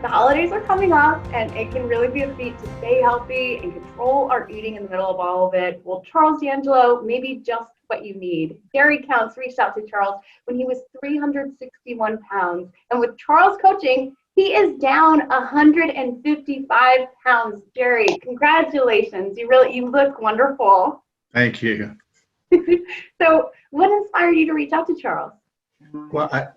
The holidays are coming up, and it can really be a feat to stay healthy and control our eating in the middle of all of it. Well, Charles D'Angelo may be just what you need. Jerry Counts reached out to Charles when he was 361 pounds, and with Charles coaching, he is down 155 pounds. Jerry, congratulations. You look wonderful. Thank you. So what inspired you to reach out to Charles? Well,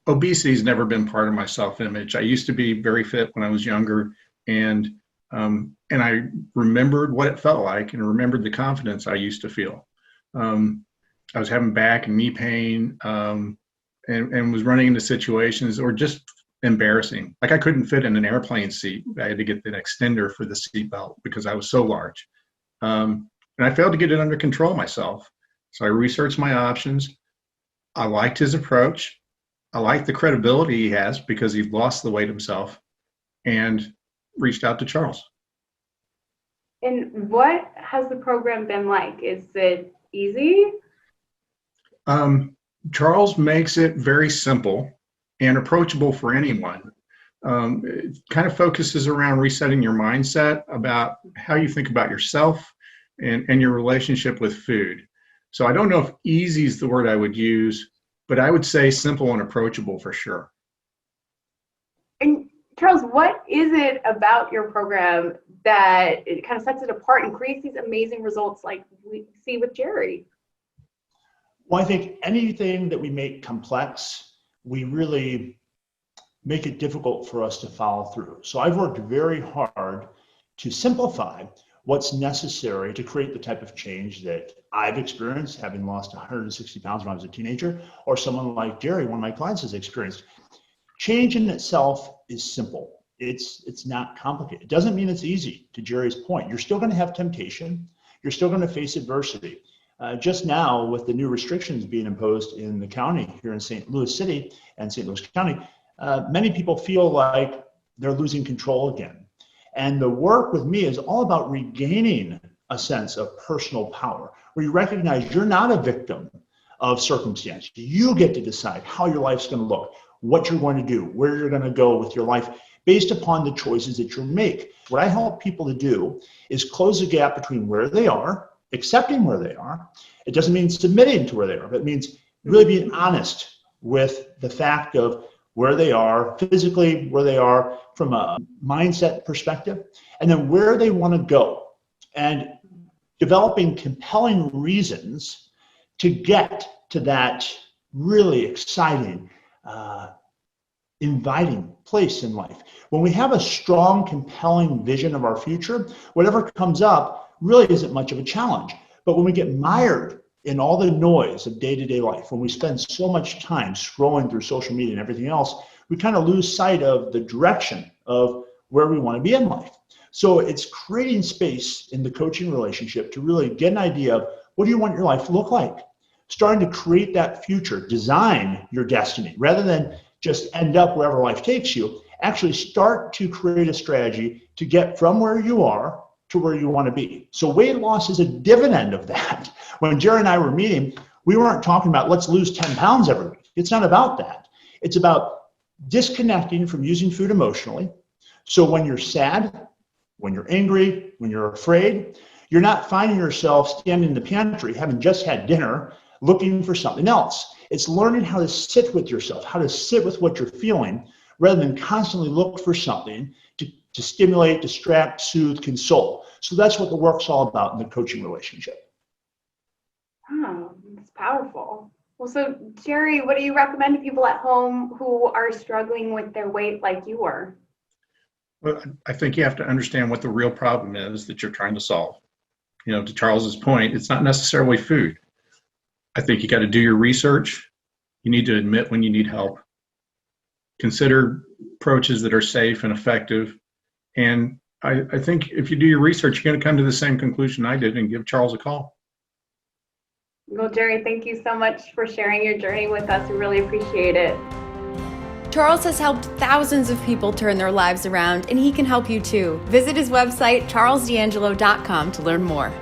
obesity has never been part of my self-image. I used to be very fit when I was younger, and I remembered what it felt like and remembered the confidence I used to feel. I was having back and knee pain, and was running into situations that were just embarrassing. Like I couldn't fit in an airplane seat. I had to get an extender for the seat belt because I was so large. And I failed to get it under control myself. So I researched my options. I liked his approach. I like the credibility he has because he lost the weight himself, and reached out to Charles. And what has the program been like? Is it easy? Charles makes it very simple and approachable for anyone. It kind of focuses around resetting your mindset about how you think about yourself and your relationship with food. So I don't know if easy is the word I would use, but I would say simple and approachable for sure. And Charles, what is it about your program that it kind of sets it apart and creates these amazing results like we see with Jerry? Well, I think anything that we make complex, we really make it difficult for us to follow through. So I've worked very hard to simplify what's necessary to create the type of change that I've experienced, having lost 160 pounds when I was a teenager, or someone like Jerry, one of my clients, has experienced. Change in itself is simple. It's not complicated. It doesn't mean it's easy, to Jerry's point. You're still going to have temptation. You're still going to face adversity. Just now, with the new restrictions being imposed in the county here in St. Louis City and St. Louis County, many people feel like they're losing control again. And the work with me is all about regaining a sense of personal power, where you recognize you're not a victim of circumstance. You get to decide how your life's going to look, what you're going to do, where you're going to go with your life based upon the choices that you make. What I help people to do is close the gap between where they are, accepting where they are. It doesn't mean submitting to where they are, but it means really being honest with the fact of where they are physically, where they are from a mindset perspective, and then where they want to go, and developing compelling reasons to get to that really exciting, inviting place in life. When we have a strong, compelling vision of our future, whatever comes up really isn't much of a challenge. But when we get mired in all the noise of day-to-day life, when we spend so much time scrolling through social media and everything else, we kind of lose sight of the direction of where we want to be in life. So it's creating space in the coaching relationship to really get an idea of what do you want your life to look like? Starting to create that future, design your destiny, rather than just end up wherever life takes you. Actually start to create a strategy to get from where you are to where you want to be. So weight loss is a dividend of that. When Jerry and I were meeting, we weren't talking about let's lose 10 pounds every week. It's not about that. It's about disconnecting from using food emotionally. So when you're sad, when you're angry, when you're afraid, you're not finding yourself standing in the pantry, having just had dinner, looking for something else. It's learning how to sit with yourself, how to sit with what you're feeling, rather than constantly look for something to stimulate, distract, soothe, console. So that's what the work's all about in the coaching relationship. Oh, it's powerful. Well, so Jerry, what do you recommend to people at home who are struggling with their weight like you were? Well, I think you have to understand what the real problem is that you're trying to solve. You know, to Charles's point, it's not necessarily food. I think you got to do your research. You need to admit when you need help. Consider approaches that are safe and effective. And I think if you do your research, you're going to come to the same conclusion I did and give Charles a call. Well, Jerry, thank you so much for sharing your journey with us. We really appreciate it. Charles has helped thousands of people turn their lives around, and he can help you too. Visit his website, charlesdangelo.com, to learn more.